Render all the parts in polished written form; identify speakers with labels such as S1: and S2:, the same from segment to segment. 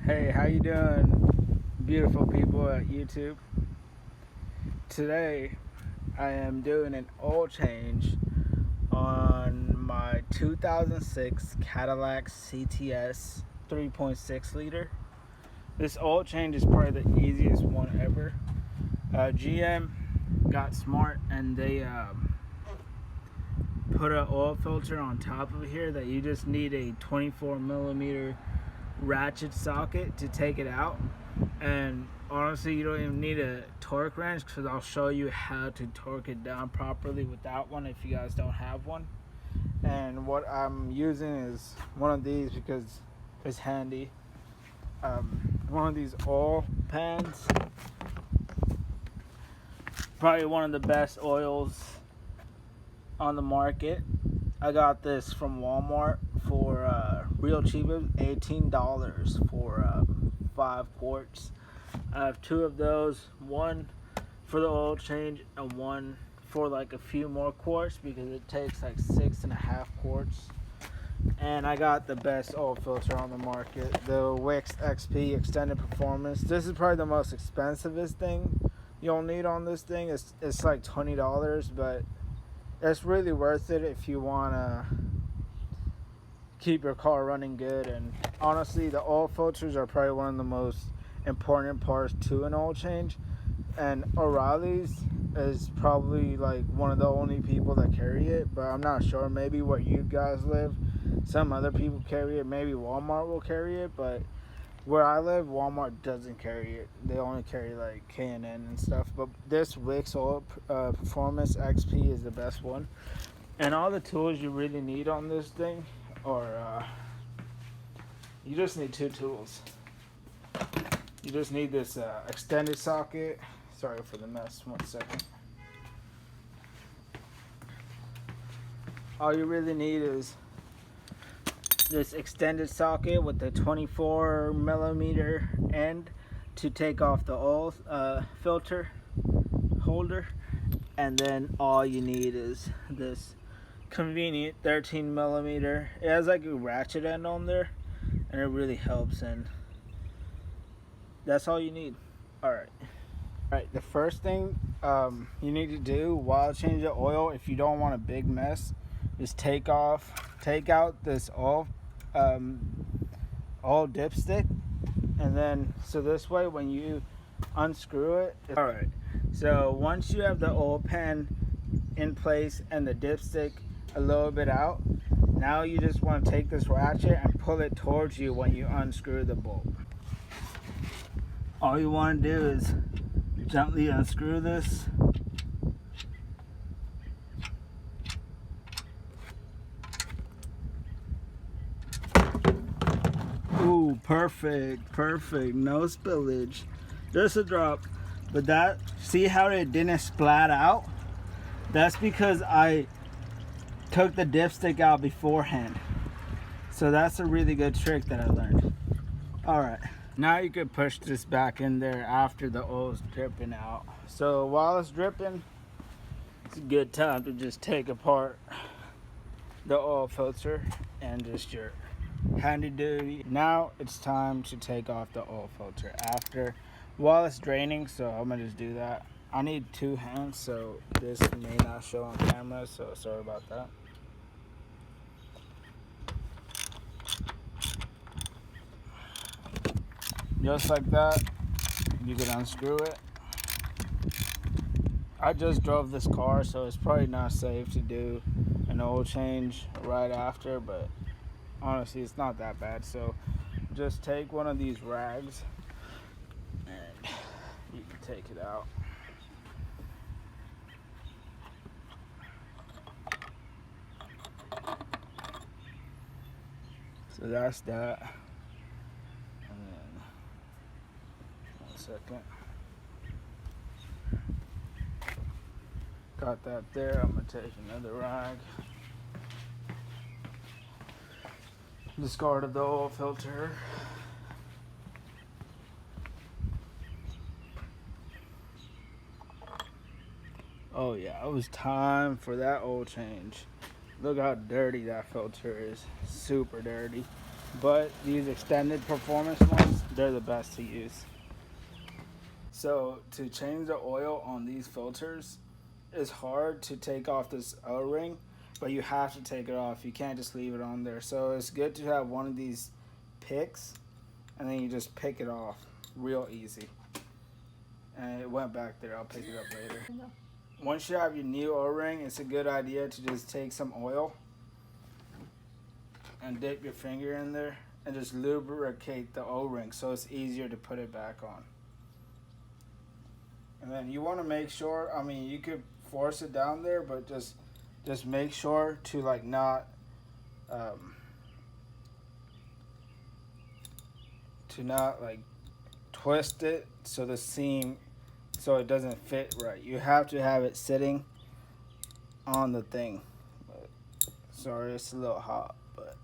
S1: Hey, how you doing, beautiful people at YouTube? Today, I am doing an oil change on my 2006 Cadillac CTS 3.6 liter. This oil change is probably the easiest one ever. GM got smart and they put an oil filter on top of here that you just need a 24 millimeter ratchet socket to take it out. And honestly, you don't even need a torque wrench because I'll show you how to torque it down properly without one if you guys don't have one. And what I'm using is one of these because it's handy. One of these oil pans, probably one of the best oils on the market. I got this from Walmart for real cheap. It was $18 for 5 quarts. I have 2 of those, one for the oil change and one for like a few more quarts because it takes like 6.5 quarts. And I got the best oil filter on the market, the Wix XP Extended Performance. This is probably the most expensivest thing you'll need on this thing. It's like $20, but it's really worth it if you want to keep your car running good. And honestly, the oil filters are probably one of the most important parts to an oil change. And O'Reilly's is probably like one of the only people that carry it, but I'm not sure. Maybe where you guys live, some other people carry it. Maybe Walmart will carry it, but where I live, Walmart doesn't carry it. They only carry like K&N and stuff. But this Wix Oil Performance XP is the best one. And all the tools you really need on this thing are, you just need 2 tools. You just need this extended socket. Sorry for the mess, 1 second. All you really need is this extended socket with the 24 millimeter end to take off the oil filter holder, and then all you need is this convenient 13 millimeter. It has like a ratchet end on there and it really helps, and that's all you need. Alright, the first thing you need to do while changing the oil, if you don't want a big mess, is take out this oil dipstick, and then so this way when you unscrew it. Alright, so once you have the oil pan in place and the dipstick a little bit out, now you just want to take this ratchet and pull it towards you when you unscrew the bolt. All you want to do is gently unscrew this. Ooh, perfect, no spillage. Just a drop. But that, see how it didn't splat out? That's because I took the dipstick out beforehand. So that's a really good trick that I learned. Alright, now you could push this back in there after the oil's dripping out. So while it's dripping, it's a good time to just take apart the oil filter and just your handy duty. Now it's time to take off the oil filter while it's draining, so I'm gonna just do that. I need 2 hands, so this may not show on camera, so sorry about that. Just like that, you can unscrew it. I just drove this car, so it's probably not safe to do an oil change right after, but honestly it's not that bad. So just take one of these rags and you can take it out. So that's that. And then 1 second. Got that there. I'm gonna take another rag. Discarded the oil filter. Oh yeah, it was time for that oil change. Look how dirty that filter is. Super dirty. but these extended performance ones, they're the best to use. So to change the oil on these filters, it's hard to take off this O-ring, but you have to take it off. You can't just leave it on there. So it's good to have one of these picks, and then you just pick it off real easy. And it went back there. I'll pick it up later. Once you have your new O-ring, it's a good idea to just take some oil and dip your finger in there and just lubricate the O-ring so it's easier to put it back on. And then you want to make sure, I mean, you could force it down there, but just make sure to like not like twist it so the seam, so it doesn't fit right. You have to have it sitting on the thing. But, sorry, it's a little hot, but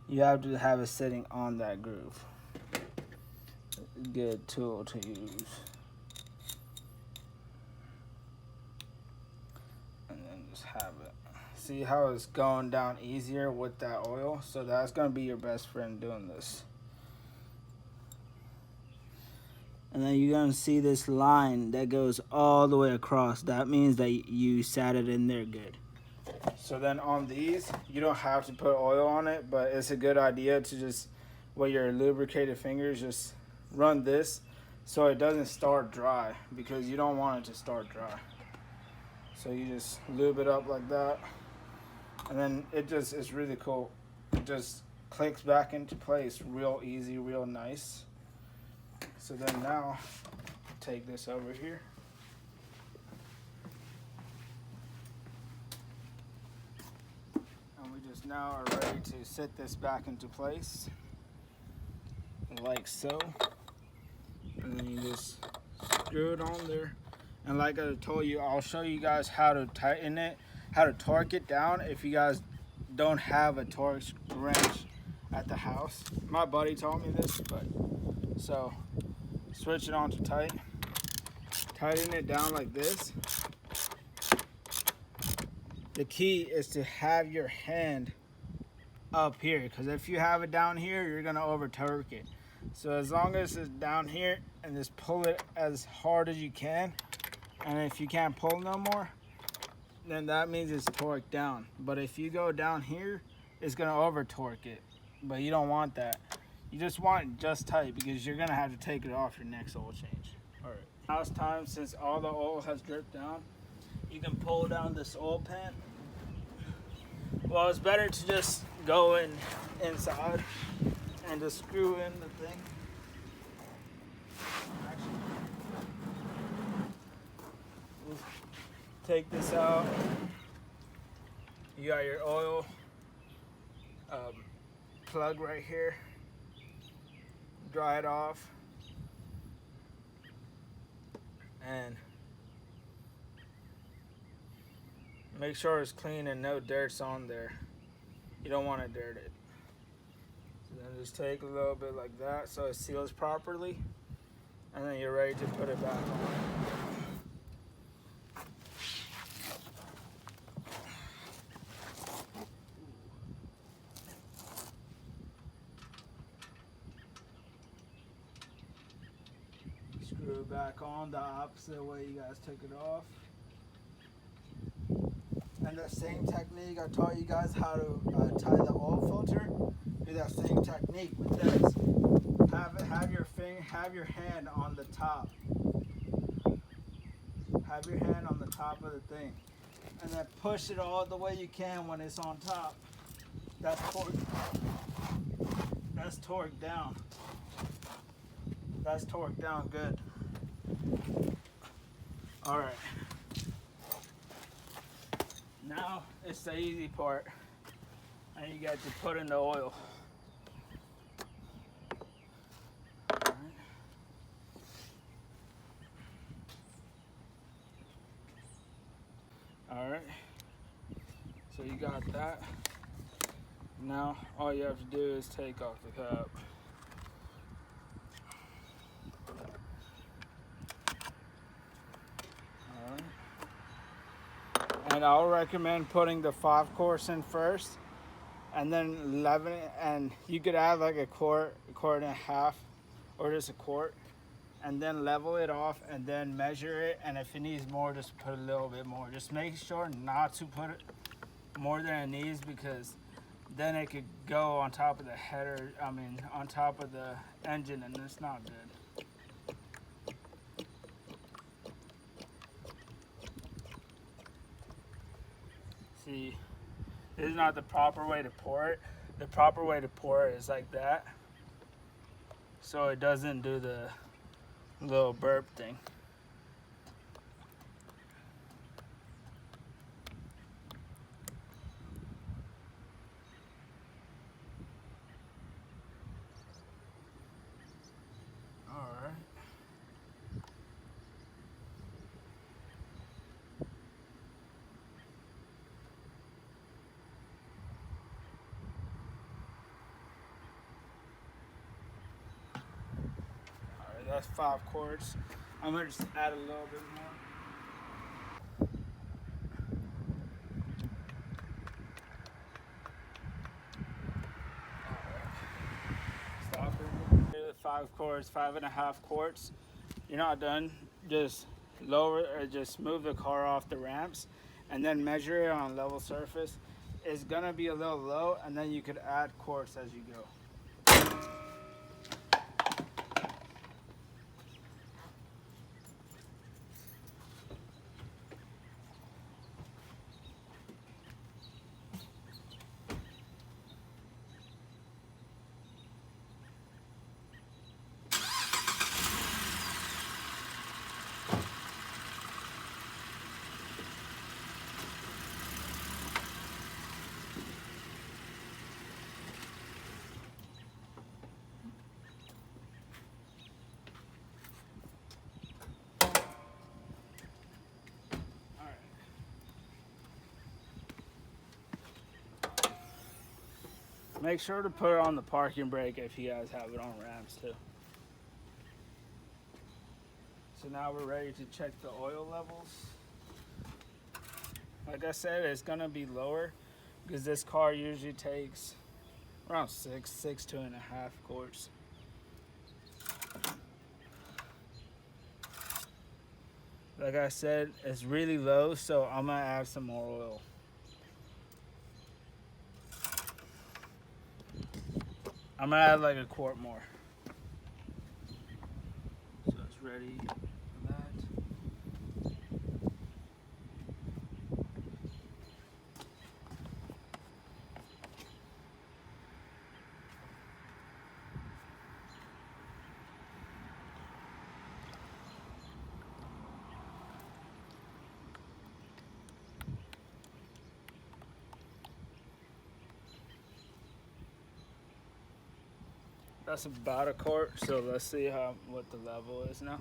S1: you have to have it sitting on that groove. Good tool to use. And then just have it. See how it's going down easier with that oil? So that's going to be your best friend doing this. And then you're going to see this line that goes all the way across. That means that you sat it in there good. So then on these, you don't have to put oil on it, but it's a good idea to just, with your lubricated fingers, just run this so it doesn't start dry, because you don't want it to start dry. So you just lube it up like that, and then it's really cool. It just clicks back into place real easy, real nice. So then now, take this over here. And we just now are ready to sit this back into place, like so. And then you just screw it on there. And like I told you, I'll show you guys how to tighten it, how to torque it down if you guys don't have a torque wrench at the house. My buddy taught me this, but so switch it on to tight. Tighten it down like this. The key is to have your hand up here, because if you have it down here, you're gonna over torque it. So as long as it's down here, and just pull it as hard as you can. And if you can't pull no more, then that means it's torqued down. But if you go down here, it's gonna over torque it. But you don't want that. You just want it just tight, because you're gonna have to take it off your next oil change. All right. Now it's time, since all the oil has dripped down, you can pull down this oil pan. Well, it's better to just go inside and just screw in the thing. Take this out. You got your oil plug right here. Dry it off. And make sure it's clean and no dirt's on there. You don't want to dirt it. So then just take a little bit like that so it seals properly. And then you're ready to put it back on. Screw it back on the opposite way you guys took it off. And the same technique I taught you guys how to tie the oil filter. Do that same technique with this. Have your hand on the top. Have your hand on the top of the thing, and then push it all the way you can when it's on top. That's torqued. That's torqued down. That's torqued down good. All right. Now it's the easy part, and you got to put in the oil. All right. So you got that. Now all you have to do is take off the cap. All right. And I'll recommend putting the 5 course in first, and then leaven it, and you could add like a quart and a half, or just a quart, and then level it off and then measure it, and if it needs more, just put a little bit more. Just make sure not to put it more than it needs, because then it could go on top of the header, on top of the engine, and it's not good. See, this is not the proper way to pour it. The proper way to pour it is like that, so it doesn't do the little burp thing. Alright. Alright, that's 5 quarts. I'm gonna just add a little bit more. Stop it. 5 quarts, 5.5 quarts. You're not done. Just lower, or just move the car off the ramps, and then measure it on a level surface. It's gonna be a little low, and then you could add quarts as you go. Make sure to put it on the parking brake if you guys have it on ramps too. So now we're ready to check the oil levels. Like I said, it's gonna be lower because this car usually takes around 2.5 quarts. Like I said, it's really low, so I'm gonna add some more oil. I'm gonna add like a quart more. So it's ready for that. That's about a quart, so let's see what the level is now.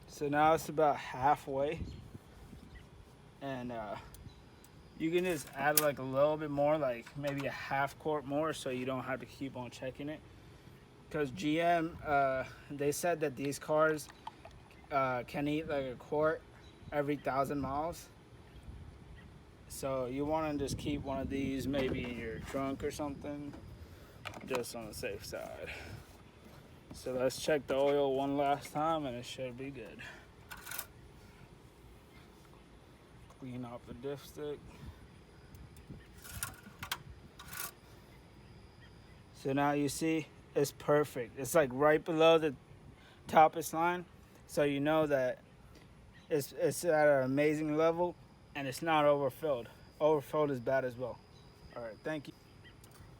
S1: So now it's about halfway, and you can just add like a little bit more, like maybe a half quart more, so you don't have to keep on checking it. Because GM, they said that these cars can eat like a quart every 1,000 miles. So you want to just keep one of these maybe in your trunk or something, just on the safe side. So let's check the oil one last time, and it should be good. Clean off the dipstick. So now you see it's perfect. It's like right below the toppest line, so you know that it's at an amazing level, and it's not overfilled. Overfilled is bad as well. All right, thank you.